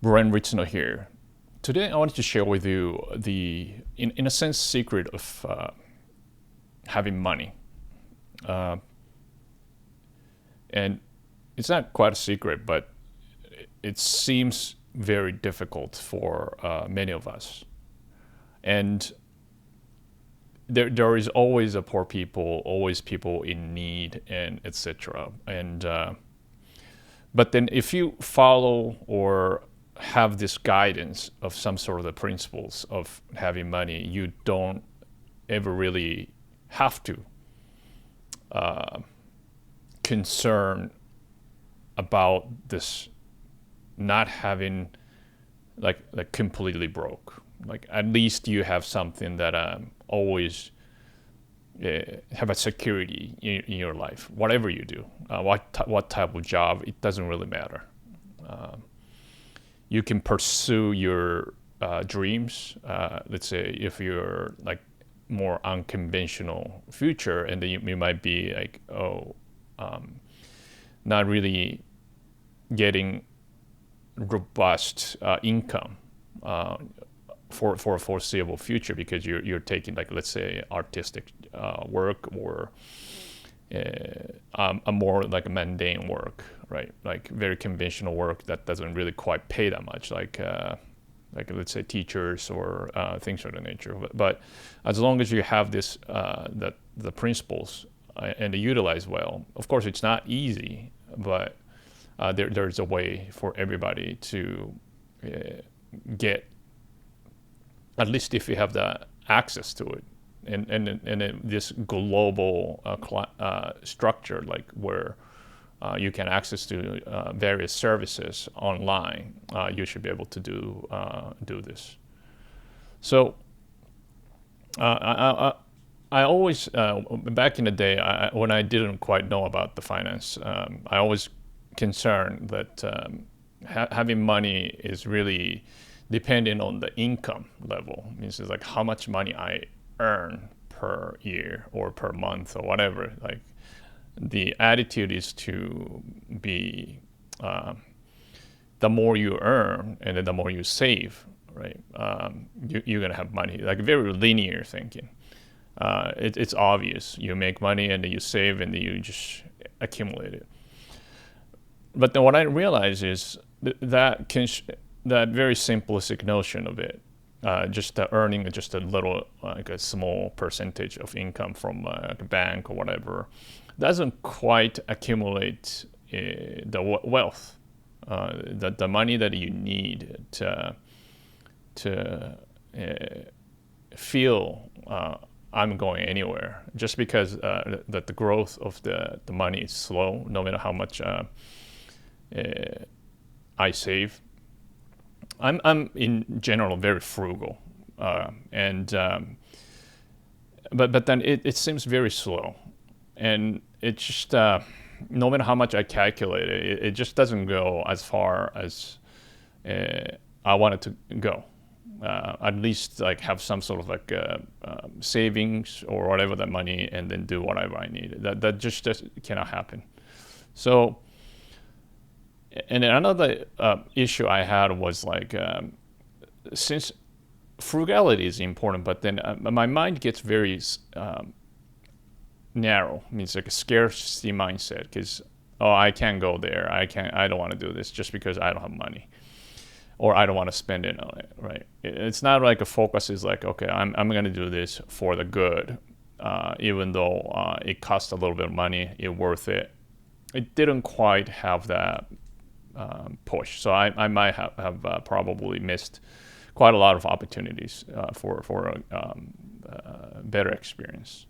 Brian Ritzenau here. Today I wanted to share with you in a sense, secret of having money. Uh, and it's not quite a secret, but it seems very difficult for many of us. And there is always a poor people, always people in need, and etc. And but then if you follow or have this guidance of some sort of the principles of having money, you don't ever really have to concern about this not having like completely broke. Like at least you have something that always have a security in your life, whatever you do, what type of job, it doesn't really matter. You can pursue your dreams. Let's say if you're like more unconventional future, and then you might be like, not really getting robust income for a foreseeable future because you're taking like, let's say, artistic work or a more like mundane work, right? Like very conventional work that doesn't really quite pay that much, like let's say teachers or things of that nature. But as long as you have this the principles and they utilize well, of course it's not easy, but there's a way for everybody to get, at least if you have the access to it, and this global structure, like where you can access to various services online, you should be able to do this. So I always back in the day when I didn't quite know about the finance, I always concerned that having money is really depending on the income level. It means it's like how much money I earn per year or per month or whatever. Like the attitude is to be the more you earn and then the more you save, right? You're gonna have money. Like very linear thinking. It's obvious. You make money and then you save and then you just accumulate it. But then what I realize is that very simplistic notion of it, just earning just a little, like a small percentage of income from a bank or whatever, doesn't quite accumulate the wealth, the money that you need to feel I'm going anywhere. Just because that the growth of the money is slow, no matter how much I save. I'm in general very frugal, and but then it seems very slow, and it just no matter how much I calculate it, it just doesn't go as far as I want it to go. At least like have some sort of like savings or whatever that money, and then do whatever I need. That just cannot happen. So. And another issue I had was like, since frugality is important, but then my mind gets very narrow. It means like a scarcity mindset, because I can't go there. I don't want to do this just because I don't have money, or I don't want to spend it on it. Right? It's not like a focus is like, okay, I'm going to do this for the good, even though it costs a little bit of money. It's worth it. It didn't quite have that. Push. So I might have probably missed quite a lot of opportunities for a better experience,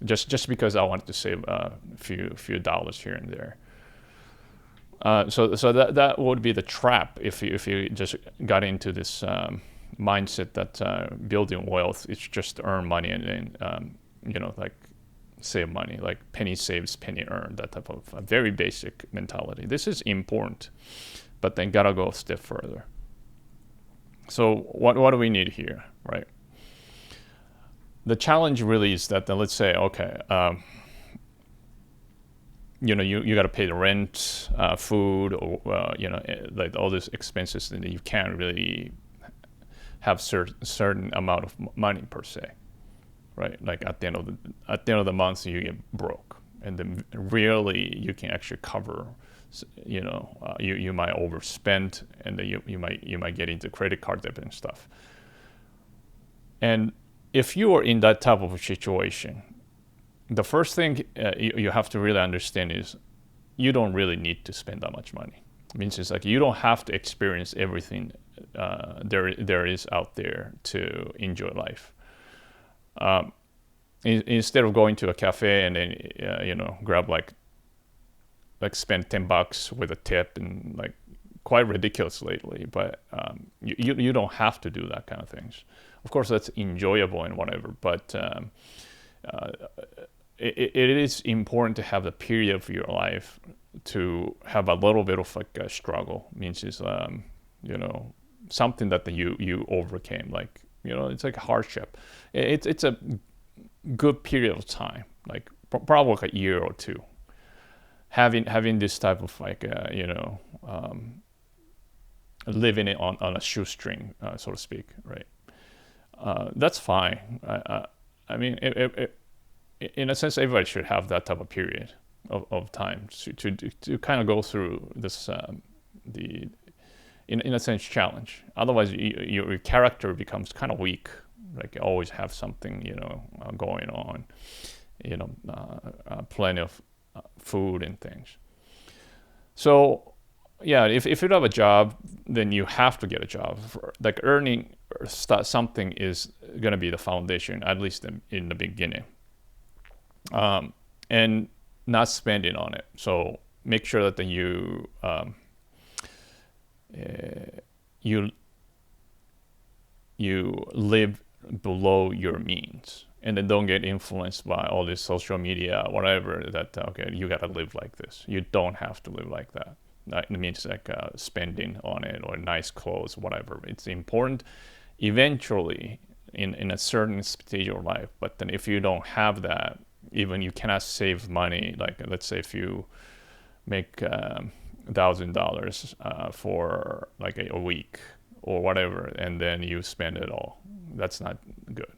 just because I wanted to save a few dollars here and there. So that would be the trap if you just got into this mindset that building wealth is just to earn money and then like save money, like penny saves, penny earned, that type of very basic mentality. This is important, but then gotta go a step further. So what do we need here, right? The challenge really is that let's say, okay, you got to pay the rent, food, or like all these expenses, and you can't really have certain amount of money per se, right? Like at the end of the month, you get broke, and then really you can actually cover. You might overspend, and then you might get into credit card debt and stuff. And if you are in that type of a situation, the first thing you have to really understand is you don't really need to spend that much money. It means it's like you don't have to experience everything there is out there to enjoy life. Instead of going to a cafe and then grab like spend $10 with a tip, and like quite ridiculous lately, but you don't have to do that kind of things. Of course, that's enjoyable and whatever, but it is important to have the period of your life to have a little bit of like a struggle. Means it's something that you overcame. Like it's like a hardship. It's a good period of time, like probably like a year or two. Having this type of like living it on a shoestring, so to speak, right? That's fine. I mean, in a sense, everybody should have that type of period of time to kind of go through this in a sense challenge. Otherwise, your character becomes kind of weak. Like you always have something going on, plenty of food and things. So yeah, if you don't have a job, then you have to get a job. Like earning something is going to be the foundation, at least in the beginning. And not spending on it. So make sure that you live below your means, and then don't get influenced by all this social media, whatever. That okay, you gotta live like this. You don't have to live like that. It means like spending on it or nice clothes, whatever. It's important eventually in a certain stage of life. But then if you don't have that, even you cannot save money. Like let's say if you make $1,000 for like a week or whatever, and then you spend it all. That's not good.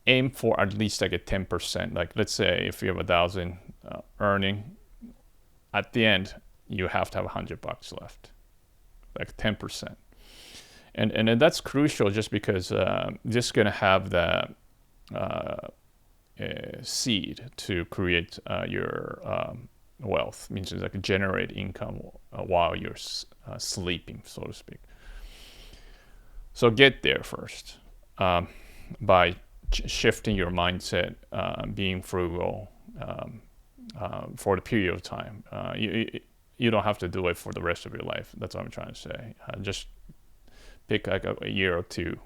Aim for at least like a 10%. Like let's say if you have 1,000 earning, at the end you have to have $100 left, like 10%. And that's crucial just because just gonna have the seed to create your wealth. Means it's like generate income while you're sleeping, so to speak. So get there first by shifting your mindset, being frugal for the period of time. You don't have to do it for the rest of your life. That's what I'm trying to say. Just pick like a year or two.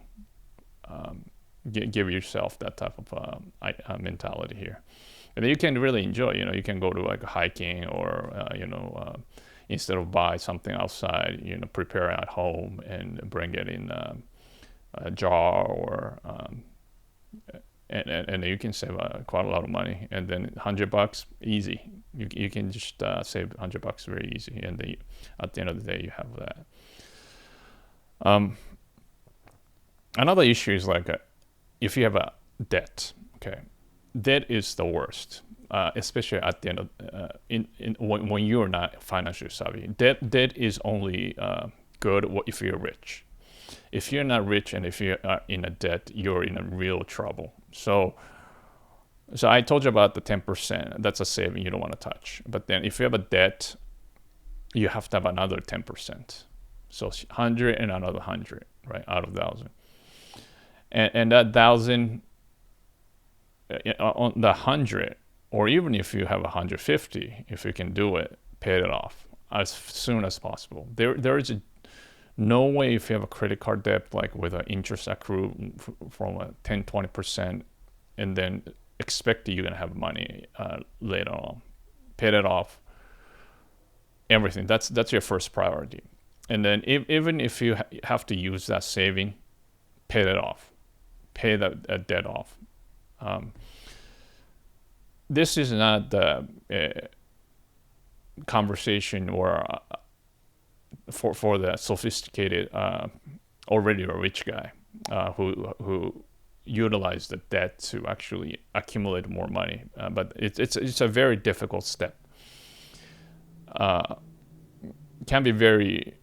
Give yourself that type of mentality here, and then you can really enjoy. You can go to like hiking, or instead of buy something outside, prepare it at home and bring it in a jar, or and you can save quite a lot of money. And then $100 easy. You can just save $100 very easy, and then at the end of the day you have that. Another issue is like if you have a debt. Okay, debt is the worst. Especially at the end of when you're not financially savvy. Debt is only good if you're rich. If you're not rich and if you are in a debt, you're in a real trouble. So I told you about the 10%. That's a saving you don't want to touch. But then if you have a debt, you have to have another 10%. So 100 and another 100, right, out of 1,000. And that 1,000 on the 100. Or even if you have 150, if you can do it, pay it off as soon as possible. There is no way if you have a credit card debt, like with an interest accrue from 10-20%, and then expect you're gonna have money later on. Pay it off. Everything. That's your first priority. And then even if you have to use that saving, pay it off. Pay that debt off. This is not conversation or for the sophisticated, already a rich guy who utilize the debt to actually accumulate more money. But it's a very difficult step. Can be very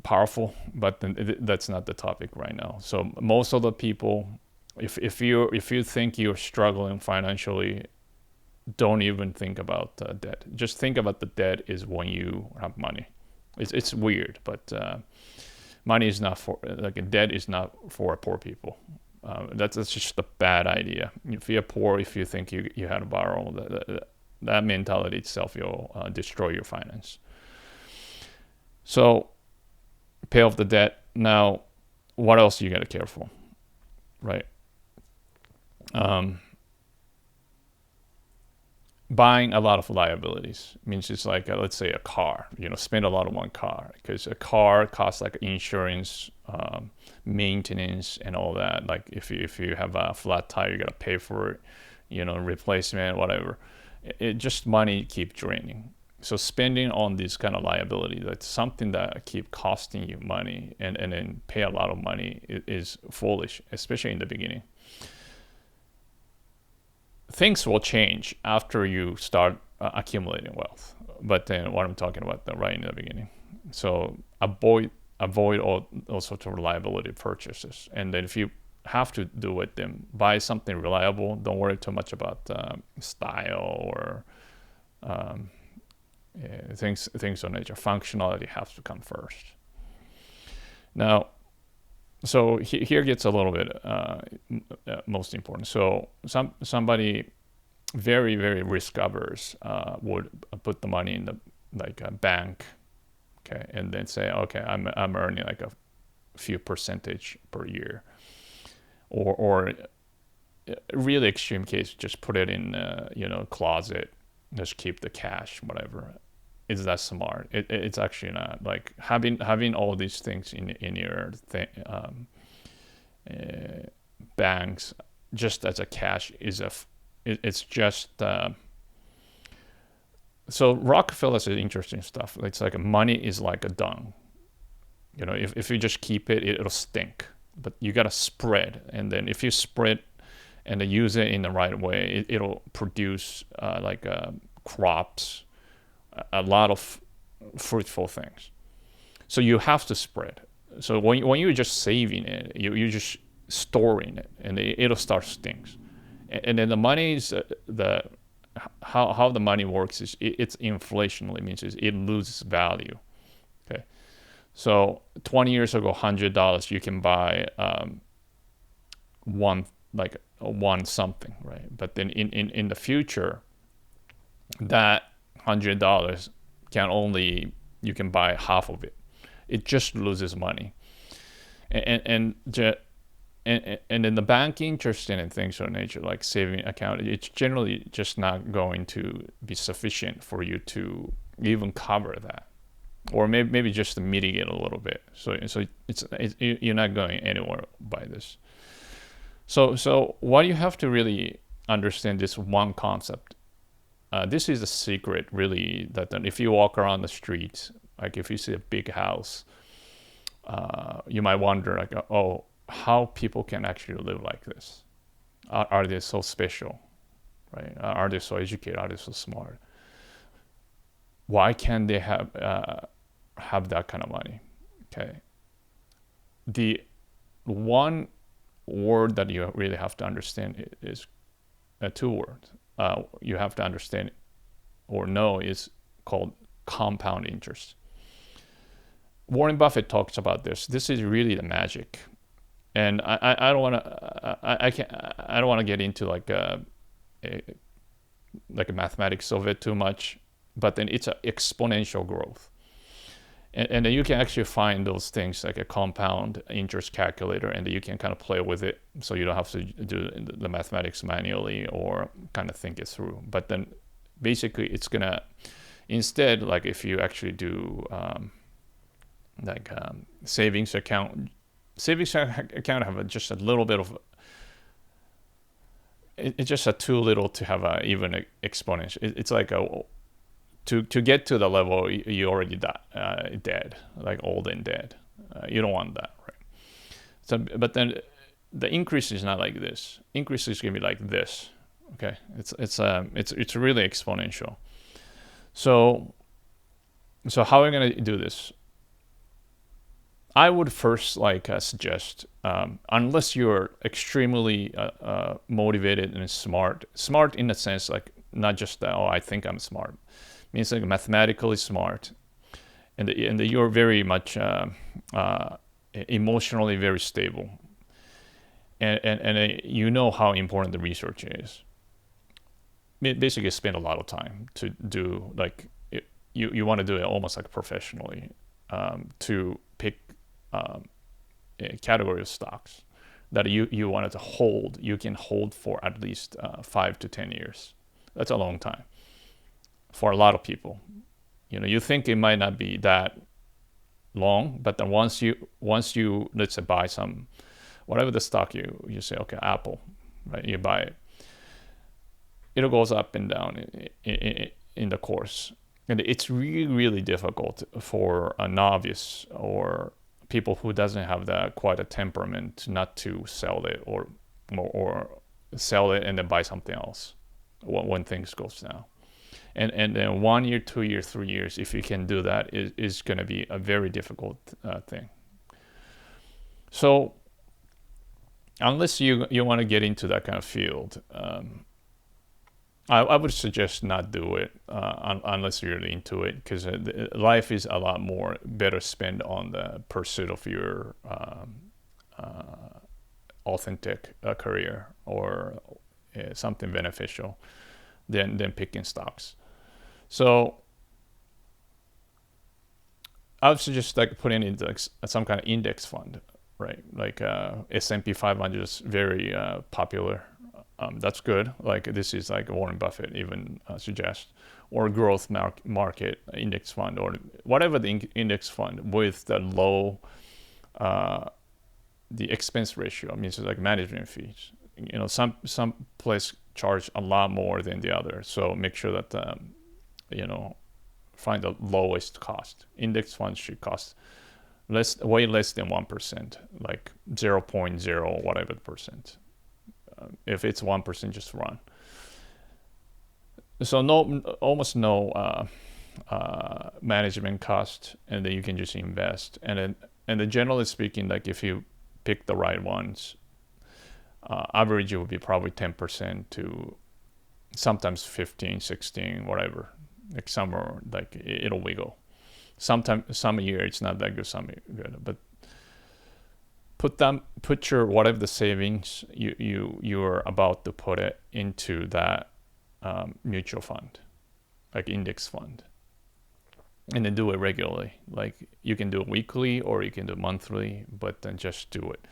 powerful, but that's not the topic right now. So most of the people, if you think you're struggling financially, don't even think about debt. Just think about the debt is when you have money. It's weird, but money is not for, like, debt is not for poor people. That's just a bad idea. If you're poor, if you think you had to borrow, that mentality itself will destroy your finance. So pay off the debt. Now, what else you got to care for, right? Buying a lot of liabilities means it's like, let's say a car, spend a lot on one car, because a car costs like insurance, maintenance and all that. Like if you have a flat tire, you got to pay for it, replacement, whatever. It just money keep draining. So spending on this kind of liability, that's something that keep costing you money, and then pay a lot of money is foolish, especially in the beginning. Things will change after you start accumulating wealth, but then what I'm talking about right in the beginning. So avoid all sorts of liability purchases, and then if you have to do it, then buy something reliable. Don't worry too much about style or things of nature. Functionality has to come first. Now, so here gets a little bit most important. So somebody very, very risk averse would put the money in a bank, okay, and then say, okay, I'm earning like a few percentage per year, or really extreme case, just put it in closet, just keep the cash, whatever. Is that smart? It's actually not. Like having all these things in your banks just as a cash it's just so Rockefeller says interesting stuff. It's like money is like a dung. If you just keep it, it'll stink. But you gotta spread, and then if you spread and use it in the right way, it'll produce crops, a lot of fruitful things. So you have to spread. So when you're just saving it, you're just storing it, and it'll start stinks. And then the money is how the money works is it's inflationally, means it loses value. Okay, so 20 years ago, $100 you can buy one something, right? But then in the future, that $100 you can buy half of it. It just loses money, and then the bank interest and things of nature, like saving account, it's generally just not going to be sufficient for you to even cover that, or maybe just to mitigate a little bit. So you're not going anywhere by this. So what you have to really understand this one concept. This is a secret, really, that if you walk around the streets, like if you see a big house, you might wonder, like, oh, how people can actually live like this. Are they so special, right? Are they so educated? Are they so smart? Why can't they have that kind of money? Okay. The one word that you really have to understand is two words. You have to understand or know is called compound interest. Warren Buffett talks about this. This is really the magic, and I don't want to I don't want to get into like a mathematics of it too much, but then it's an exponential growth, and then you can actually find those things like a compound interest calculator, and then you can kind of play with it, so you don't have to do the mathematics manually or kind of think it through. But then basically it's gonna, instead, like if you actually do savings account have just a little bit of, it's just too little to have a even exponential. It's like to get to the level you already dead, like old and dead. You don't want that, right? So, but then the increase is not like this. Increase is gonna be like this. Okay, it's really exponential. So how are we gonna do this? I would first suggest, unless you're extremely motivated and smart in the sense like not just that, oh, I think I'm smart, means like mathematically smart, and you're very much emotionally very stable, and you know how important the research is. Basically, spend a lot of time to do you want to do it almost like professionally, to pick a category of stocks that you wanted to hold. You can hold for at least 5 to 10 years. That's a long time for a lot of people. You think it might not be that long, but then once you let's say buy some whatever the stock you say, okay, Apple, right? You buy it. It goes up and down in the course, and it's really really difficult for a novice or people who doesn't have that quite a temperament not to sell it or sell it and then buy something else when things goes down. And then 1 year, 2 years, 3 years, if you can do that, is going to be a very difficult thing. So unless you want to get into that kind of field, I would suggest not do it unless you're really into it, because life is a lot more better spent on the pursuit of your authentic career or something beneficial than picking stocks. So I would suggest putting into some kind of index fund, right? Like S&P 500 is very popular. That's good. This is like Warren Buffett even suggests, or growth market index fund, or whatever the index fund with the low the expense ratio. I mean, it's like management fees. Some place charge a lot more than the other. So make sure that find the lowest cost. Index funds should cost way less than 1%, like 0.0 whatever percent. If it's 1%, just run. So almost no management cost, and then you can just invest. And then generally speaking, like if you pick the right ones, average it would be probably 10% to sometimes 15, 16, whatever. Like somewhere, like it'll wiggle. Some year it's not that good, some year good, but put your whatever the savings you're about to put it into that mutual fund, like index fund, and then do it regularly. Like you can do it weekly or you can do it monthly, but then just do it.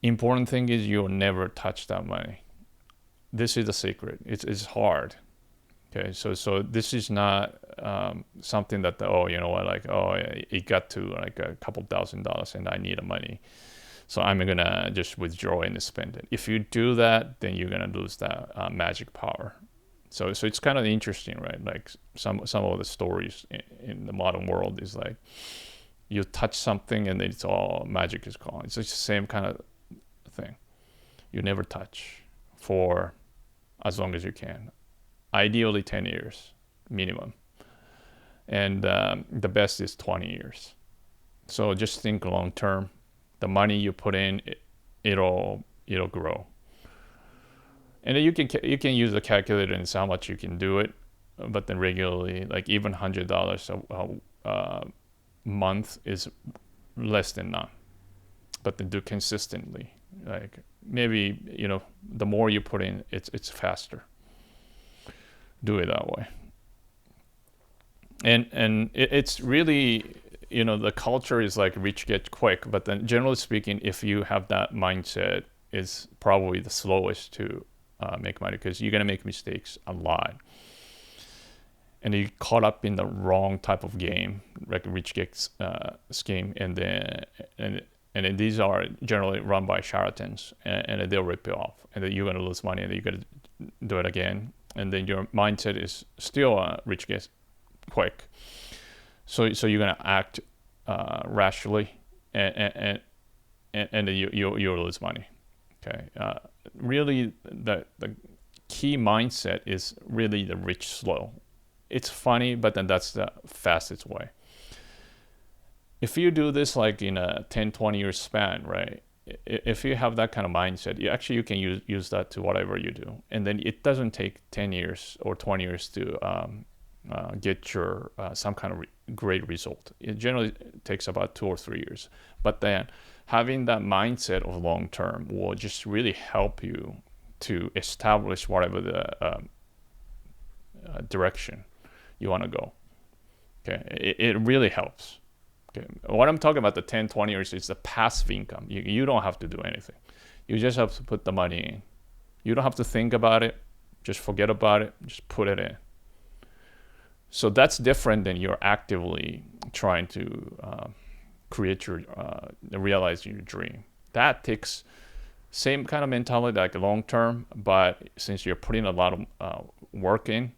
Important thing is you'll never touch that money. This is the secret. It's hard. Okay, so this is not something that it got to like a couple $1,000 and I need the money, so I'm gonna just withdraw and spend it. If you do that, then you're gonna lose that magic power. So it's kind of interesting, right? Like some of the stories in the modern world is like you touch something and then it's all magic is gone. It's just the same kind of thing. You never touch for as long as you can. Ideally 10 years minimum, and the best is 20 years. So just think long term. The money you put in, it'll grow, and then you can use the calculator and see how much you can do it. But then regularly, like even $100 a month is less than none. But then do consistently. Like maybe the more you put in, it's faster. Do it that way. And it's really, the culture is like rich get quick, but then generally speaking, if you have that mindset, is probably the slowest to make money, because you're going to make mistakes a lot. And you caught up in the wrong type of game, like rich get scheme, and then these are generally run by charlatans, and they'll rip you off, and then you're going to lose money, and then you're going to do it again. And then your mindset is still a rich get quick. So you're gonna act rationally, and you'll lose money. Okay. Really, the key mindset is really the rich slow. It's funny, but then that's the fastest way. If you do this like in a 10, 20 year span, right? If you have that kind of mindset, you can use that to whatever you do. And then it doesn't take 10 years or 20 years to get your some kind of great result. It generally takes about 2 or 3 years. But then having that mindset of long term will just really help you to establish whatever the direction you want to go. Okay, it really helps. Okay. What I'm talking about the 10, 20 years is the passive income. You don't have to do anything. You just have to put the money in. You don't have to think about it. Just forget about it. Just put it in. So that's different than you're actively trying to create your, realize your dream. That takes same kind of mentality like long term, but since you're putting a lot of work in,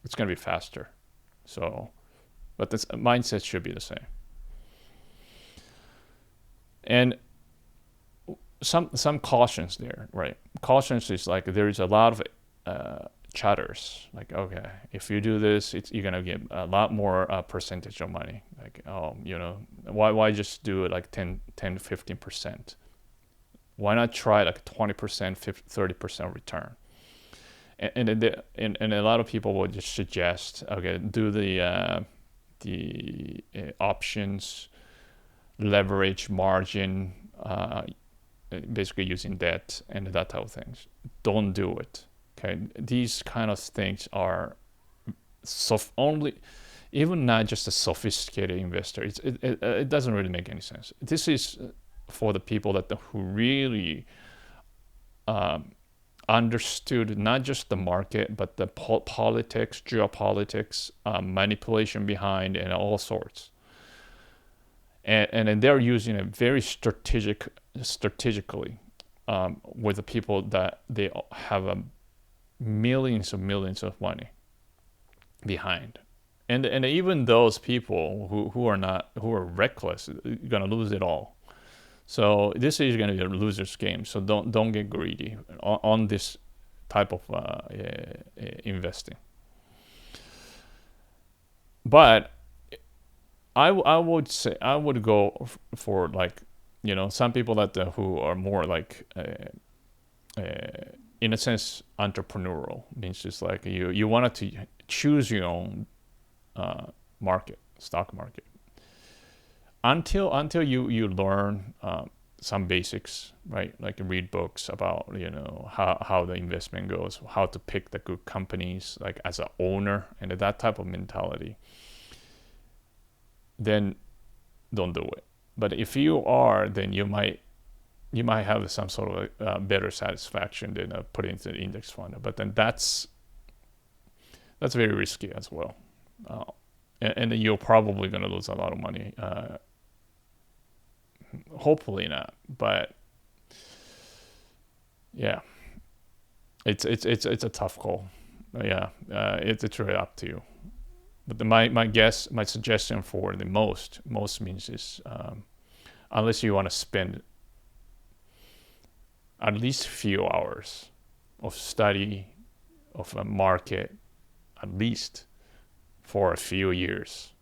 it's going to be faster. So, but this mindset should be the same. And some cautions there, right? Cautions is like there is a lot of chatters. Like, okay, if you do this, you're gonna get a lot more percentage of money. Like, why just do it like 10 to 15%? Why not try like 20%, 30% return? And a lot of people will just suggest, okay, do the options, leverage, margin, basically using debt and that type of things. Don't do it. Okay, these kind of things are even not just a sophisticated investor. It doesn't really make any sense. This is for the people who really understood not just the market but the politics, geopolitics, manipulation behind, and all sorts. And they're using it very strategically with the people that they have millions of money behind, and even those people who are reckless are gonna lose it all. So this is gonna be a loser's game. So don't get greedy on this type of investing. But I would say I would go for like, some people who are more like in a sense entrepreneurial, means just like you wanted to choose your own stock market until you learn some basics, right? Like read books about how the investment goes, how to pick the good companies, like as an owner, and that type of mentality. Then don't do it. But if you are, then you might have some sort of better satisfaction than putting into the index fund. But then that's very risky as well, and then you're probably going to lose a lot of money. Hopefully not, but yeah, it's a tough call. Yeah, it's really up to you. But my suggestion for the most means is, unless you want to spend at least a few hours of study of a market, at least for a few years,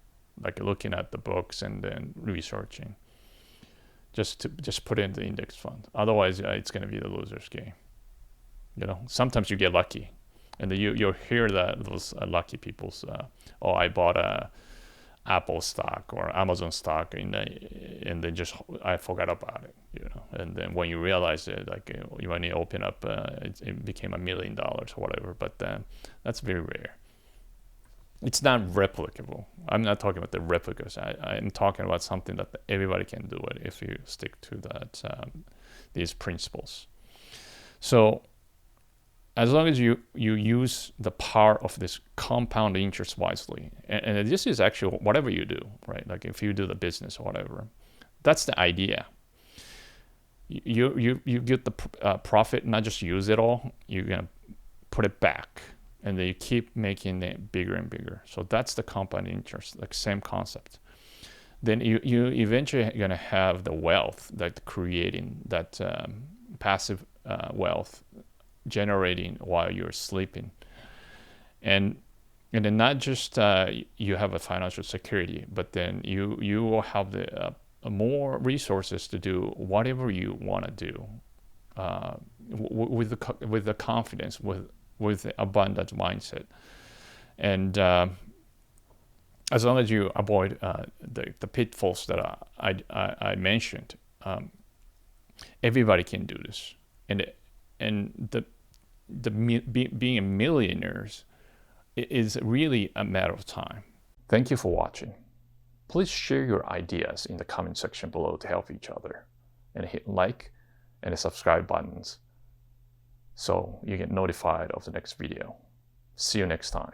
like looking at the books and then researching, just put it in the index fund. Otherwise, it's going to be the loser's game. Sometimes you get lucky. And you'll hear that those lucky people's, I bought a Apple stock or Amazon stock, and then I forgot about it, And then when you realize it, like when you open up, it became $1 million or whatever. But that's very rare. It's not replicable. I'm not talking about the replicas. I'm talking about something that everybody can do it if you stick to these principles. So, as long as you use the power of this compound interest wisely, and this is actually whatever you do, right? Like if you do the business or whatever, that's the idea. You get the profit, not just use it all. You're gonna put it back and they keep making it bigger and bigger. So that's the compound interest, like same concept. Then you eventually going to have the wealth, that creating that passive wealth generating while you're sleeping. And then not just you have a financial security, but then you will have the more resources to do whatever you want to do with the confidence, with the abundant mindset. And as long as you avoid the pitfalls that I mentioned, everybody can do this. And being a millionaires is really a matter of time. Thank you for watching. Please share your ideas in the comment section below to help each other, and hit like and the subscribe buttons so you get notified of the next video. See you next time.